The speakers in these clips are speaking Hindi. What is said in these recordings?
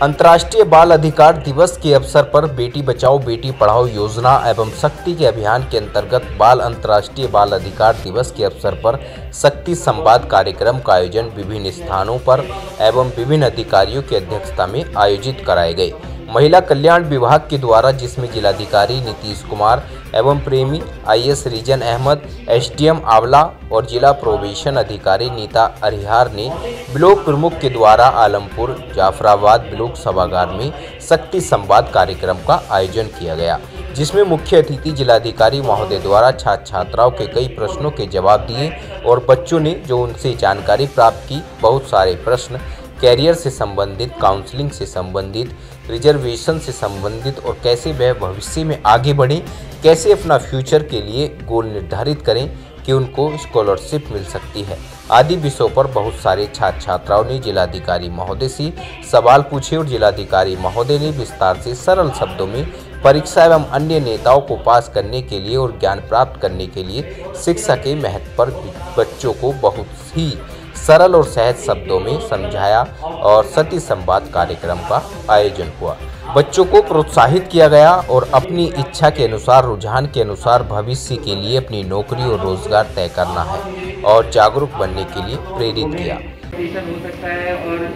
अंतर्राष्ट्रीय बाल अधिकार दिवस के अवसर पर बेटी बचाओ बेटी पढ़ाओ योजना एवं शक्ति के अभियान के अंतर्गत अंतर्राष्ट्रीय बाल अधिकार दिवस के अवसर पर शक्ति संवाद कार्यक्रम का आयोजन विभिन्न स्थानों पर एवं विभिन्न अधिकारियों की अध्यक्षता में आयोजित कराए गए। महिला कल्याण विभाग के द्वारा, जिसमें जिलाधिकारी नीतीश कुमार एवं प्रेमी IAS रीजन अहमद, SDM आंवला और जिला प्रोबेशन अधिकारी नीता अरिहार ने ब्लॉक प्रमुख के द्वारा आलमपुर जाफराबाद ब्लॉक सभागार में शक्ति संवाद कार्यक्रम का आयोजन किया गया, जिसमें मुख्य अतिथि जिलाधिकारी महोदय द्वारा छात्र छात्राओं के कई प्रश्नों के जवाब दिए और बच्चों ने जो उनसे जानकारी प्राप्त की। बहुत सारे प्रश्न कैरियर से संबंधित, काउंसलिंग से संबंधित, रिजर्वेशन से संबंधित और कैसे वह भविष्य में आगे बढ़ें, कैसे अपना फ्यूचर के लिए गोल निर्धारित करें कि उनको स्कॉलरशिप मिल सकती है आदि विषयों पर बहुत सारे छात्र छात्राओं ने जिलाधिकारी महोदय से सवाल पूछे और जिलाधिकारी महोदय ने विस्तार से सरल शब्दों में परीक्षा एवं अन्य नेताओं को पास करने के लिए और ज्ञान प्राप्त करने के लिए शिक्षा के महत्व पर बच्चों को बहुत ही सरल और सहज शब्दों में समझाया और शक्ति संवाद कार्यक्रम का आयोजन हुआ। बच्चों को प्रोत्साहित किया गया और अपनी इच्छा के अनुसार, रुझान के अनुसार भविष्य के लिए अपनी नौकरी और रोजगार तय करना है और जागरूक बनने के लिए प्रेरित किया। हो सकता है और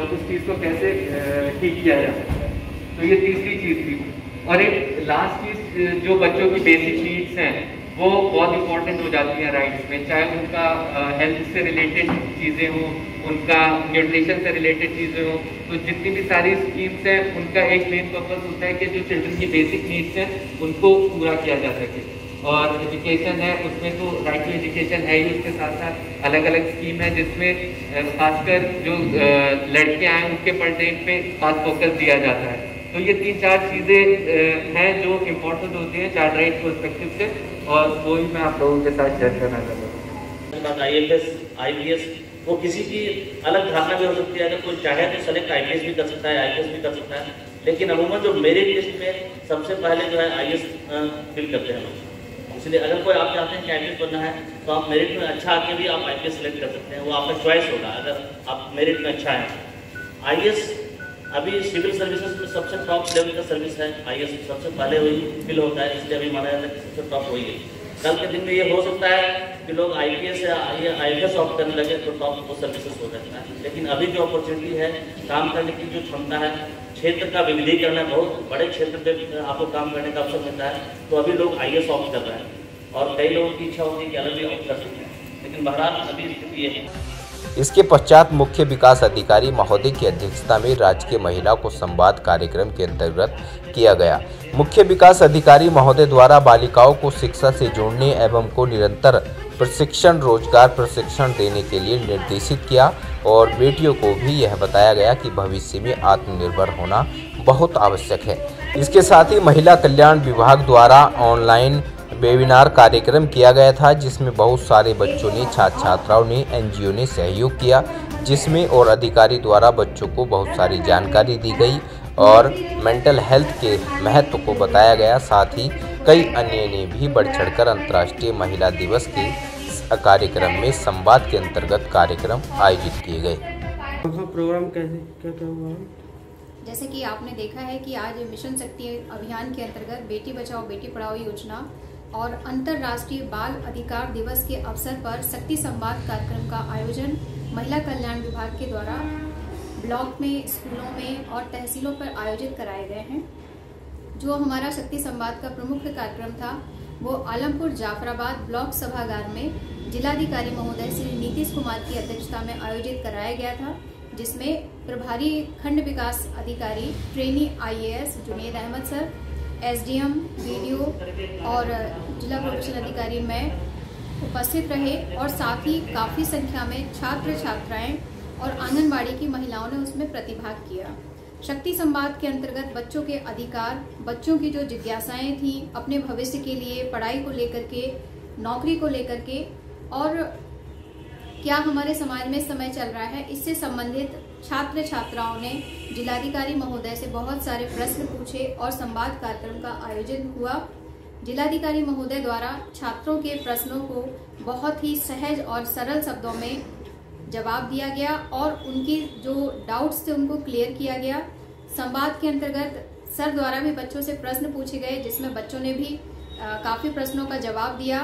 उस चीज को कैसे ठीक किया जा सकता है, तो ये तीसरी चीज थी। और एक लास्ट चीज जो बच्चों की बेसिक नीड्स हैं वो बहुत इंपॉर्टेंट हो जाती है राइट्स में, चाहे उनका हेल्थ से रिलेटेड चीज़ें हों, उनका न्यूट्रिशन से रिलेटेड चीज़ें हों। तो जितनी भी सारी स्कीम्स हैं उनका एक मेन पर्पस होता है कि जो चिल्ड्रन की बेसिक नीड्स हैं उनको पूरा किया जा सके। और एजुकेशन है उसमें तो राइट टू एजुकेशन है ही, उसके साथ साथ अलग अलग स्कीम है जिसमें खासकर जो लड़कियाँ हैं उनके पढ़ने पे खास फोकस दिया जाता है। तो ये 3-4 चीज़ें हैं जो इम्पोर्टेंट होती हैं चाइल्ड राइट पर्सपेक्टिव से, और वो ही मैं आप लोगों के साथ शेयर करना चाहूँगा। IAS IPS वो किसी की अलग धारणा भी हो सकती है। अगर कोई चाहे तो सेलेक्ट IPS भी कर सकता है, IPS भी कर सकता है, लेकिन अमूमन जो मेरिट लिस्ट में सबसे पहले जो है IAS फिल करते हैं लोग। इसलिए अगर कोई आप चाहते हैं कि IPS बनना है तो आप मेरिट में अच्छा आके भी आप IPS सेलेक्ट कर सकते हैं, वो आपका चॉइस होगा अगर आप मेरिट में अच्छा है। IAS अभी सिविल सर्विसेज में सबसे टॉप लेवल का सर्विस है। IAS सबसे पहले वही फिल होता है, इसलिए अभी माना जाता है कि सबसे टॉप वही है। कल के दिन में ये हो सकता है कि लोग IPS या IAS ऑप्ट करने लगे तो टॉप वो सर्विसेज हो जाता है। लेकिन अभी जो अपॉर्चुनिटी है, काम करने की जो क्षमता है, क्षेत्र का विविधीकरण है, बहुत बड़े क्षेत्र पे आपको काम करने का अवसर मिलता है, तो अभी लोग IAS ऑप्ट कर रहे हैं और कई लोगों की इच्छा होती है कि अलग भी ऑप्ट कर सकते हैं, लेकिन बहरहाल अभी स्थिति ये है। इसके पश्चात मुख्य विकास अधिकारी महोदय की अध्यक्षता में राजकीय महिला को संवाद कार्यक्रम के अंतर्गत किया गया। मुख्य विकास अधिकारी महोदय द्वारा बालिकाओं को शिक्षा से जोड़ने एवं को निरंतर प्रशिक्षण, रोजगार प्रशिक्षण देने के लिए निर्देशित किया और बेटियों को भी यह बताया गया कि भविष्य में आत्मनिर्भर होना बहुत आवश्यक है। इसके साथ ही महिला कल्याण विभाग द्वारा ऑनलाइन वेबिनार कार्यक्रम किया गया था, जिसमें बहुत सारे बच्चों ने, छात्र छात्राओं ने, NGO ने सहयोग किया, जिसमें और अधिकारी द्वारा बच्चों को बहुत सारी जानकारी दी गई और मेंटल हेल्थ के महत्व को बताया गया। साथ ही कई अन्य ने भी बढ़ चढ़कर अंतर्राष्ट्रीय महिला दिवस के कार्यक्रम में संवाद के अंतर्गत कार्यक्रम आयोजित किए गए। प्रोग्राम क्या हुआ? जैसे कि आपने देखा है कि आज मिशन शक्ति अभियान के अंतर्गत बेटी बचाओ बेटी पढ़ाओ योजना और अंतर्राष्ट्रीय बाल अधिकार दिवस के अवसर पर शक्ति संवाद कार्यक्रम का आयोजन महिला कल्याण विभाग के द्वारा ब्लॉक में, स्कूलों में और तहसीलों पर आयोजित कराए गए हैं। जो हमारा शक्ति संवाद का प्रमुख कार्यक्रम था वो आलमपुर जाफराबाद ब्लॉक सभागार में जिलाधिकारी महोदय श्री नीतीश कुमार की अध्यक्षता में आयोजित कराया गया था, जिसमें प्रभारी खंड विकास अधिकारी trainee IAS Junaid Ahmed sir, SDM, BDO और जिला प्रोबेशन अधिकारी मैं उपस्थित रहे और साथ ही काफ़ी संख्या में छात्र छात्राएं और आंगनबाड़ी की महिलाओं ने उसमें प्रतिभाग किया। शक्ति संवाद के अंतर्गत बच्चों के अधिकार, बच्चों की जो जिज्ञासाएं थी अपने भविष्य के लिए, पढ़ाई को लेकर के, नौकरी को लेकर के और क्या हमारे समाज में समय चल रहा है, इससे संबंधित छात्र छात्राओं ने जिलाधिकारी महोदय से बहुत सारे प्रश्न पूछे और संवाद कार्यक्रम का आयोजन हुआ। जिलाधिकारी महोदय द्वारा छात्रों के प्रश्नों को बहुत ही सहज और सरल शब्दों में जवाब दिया गया और उनकी जो डाउट्स थे उनको क्लियर किया गया। संवाद के अंतर्गत सर द्वारा भी बच्चों से प्रश्न पूछे गए, जिसमें बच्चों ने भी काफ़ी प्रश्नों का जवाब दिया।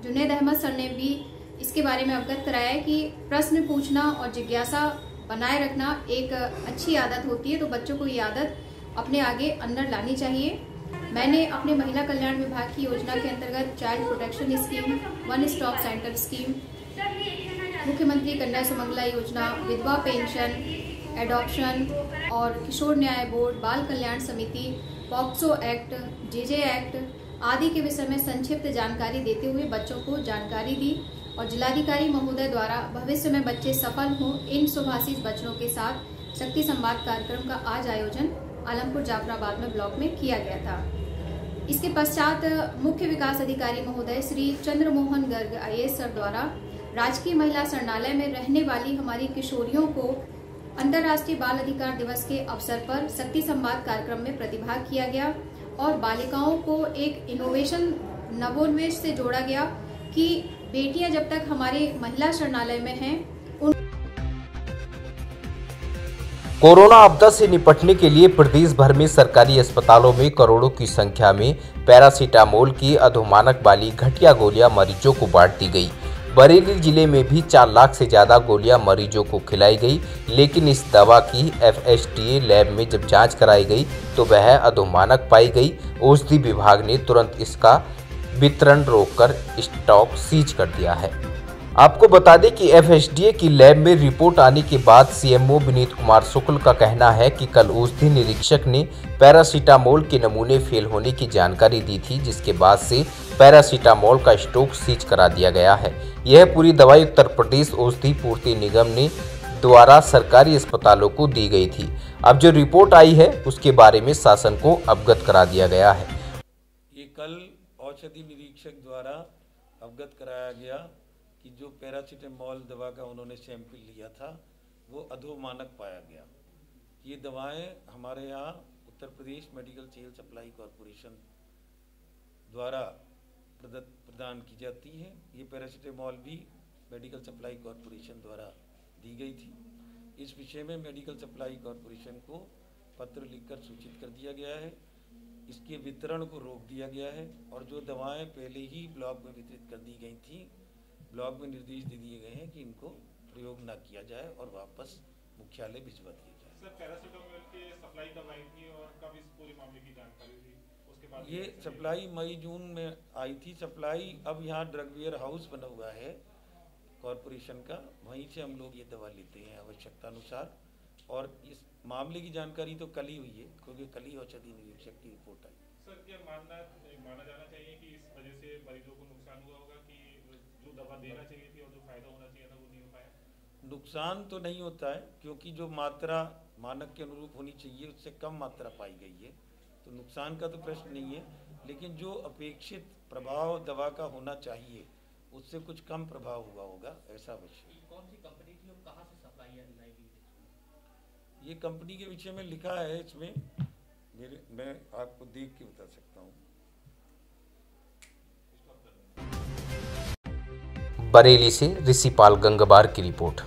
जुनैद अहमद सर ने भी इसके बारे में अवगत कराया कि प्रश्न पूछना और जिज्ञासा बनाए रखना एक अच्छी आदत होती है, तो बच्चों को ये आदत अपने आगे अंदर लानी चाहिए। मैंने अपने महिला कल्याण विभाग की योजना के अंतर्गत child protection scheme, one stop centre scheme, मुख्यमंत्री कन्या सुमंगला योजना, विधवा पेंशन, एडॉप्शन और किशोर न्याय बोर्ड, बाल कल्याण समिति, पॉक्सो एक्ट, जेजे एक्ट आदि के विषय में संक्षिप्त जानकारी देते हुए बच्चों को जानकारी दी और जिलाधिकारी महोदय द्वारा भविष्य में बच्चे सफल हों, इन शुभाशीष बच्चों के साथ शक्ति संवाद कार्यक्रम का आज आयोजन आलमपुर जाफराबाद में ब्लॉक में किया गया था। इसके पश्चात मुख्य विकास अधिकारी महोदय श्री चंद्रमोहन गर्ग IAS सर द्वारा राजकीय महिला शरणालय में रहने वाली हमारी किशोरियों को अंतर्राष्ट्रीय बाल अधिकार दिवस के अवसर पर शक्ति संवाद कार्यक्रम में प्रतिभाग किया गया और बालिकाओं को एक इनोवेशन नवोन्मेष से जोड़ा गया कि बेटियां जब तक हमारे महिला शरणालय में हैं कोरोना आपदा से निपटने के लिए प्रदेश भर में सरकारी अस्पतालों में करोड़ों की संख्या में पैरासीटामोल की अधोमानक वाली घटिया गोलियां मरीजों को बांट दी गई। बरेली जिले में भी 4 लाख से ज्यादा गोलियां मरीजों को खिलाई गई, लेकिन इस दवा की FSDA लैब में जब जांच कराई गई तो वह अधोमानक पाई गई। औषधि विभाग ने तुरंत इसका वितरण रोककर स्टॉक सीज कर दिया है। आपको बता दें कि FSDA की लैब में रिपोर्ट आने के बाद CMO विनीत कुमार शुक्ल का कहना है कि कल औषधि निरीक्षक ने पैरासीटामोल के नमूने फेल होने की जानकारी दी थी, जिसके बाद से पैरासीटामोल का स्टॉक सीज करा दिया गया है। यह पूरी दवाई उत्तर प्रदेश औषधि पूर्ति निगम ने द्वारा सरकारी अस्पतालों को दी गई थी। अब जो रिपोर्ट आई है उसके बारे में शासन को अवगत करा दिया गया है। ये कल औषधि निरीक्षक द्वारा अवगत कराया गया कि जो पैरासीटामोल दवा का उन्होंने सैंपल लिया था वो अधोमानक पाया गया। ये दवाएं हमारे यहाँ Uttar Pradesh medical cell supply corporation द्वारा प्रदान की जाती है। ये पैरासीटामोल भी मेडिकल सप्लाई कॉरपोरेशन द्वारा दी गई थी। इस विषय में मेडिकल सप्लाई कॉरपोरेशन को पत्र लिखकर सूचित कर दिया गया है। इसके वितरण को रोक दिया गया है और जो दवाएं पहले ही ब्लॉक में वितरित कर दी गई थी, ब्लॉक में निर्देश दे दिए गए हैं कि इनको प्रयोग न किया जाए और वापस मुख्यालय भिजवा दिया जाए। सर, पैरासीटामोल की सप्लाई कब आई थी और कब इस पूरे मामले की जानकारी हुई? उसके बाद ये सप्लाई मई जून में आई थी। सप्लाई अब यहाँ ड्रग वेयर हाउस बना हुआ है कॉरपोरेशन का, वहीं से हम लोग ये दवा लेते हैं आवश्यकता अनुसार। और इस मामले की जानकारी तो कल ही हुई है, क्योंकि कल ही औषधि निरीक्षक की रिपोर्ट आई। सर, क्या माना जाना चाहिए कि इस वजह से मरीजों को नुकसान हुआ होगा कि जो दवा देना चाहिए थी और जो फायदा होना चाहिए था वो नहीं हो पाया? नुकसान तो नहीं होता है, क्योंकि जो मात्रा मानक के अनुरूप होनी चाहिए उससे कम मात्रा पाई गई है, तो नुकसान का तो प्रश्न नहीं है। लेकिन जो अपेक्षित प्रभाव दवा का होना चाहिए उससे कुछ कम प्रभाव हुआ होगा, ऐसा अवश्य। कौन सी कंपनी थी और कहाँ से सप्लाई लाई गई? ये कंपनी के विषय में लिखा है इसमें, मैं आपको देख के बता सकता हूँ। बरेली से ऋषिपाल गंगवार की रिपोर्ट।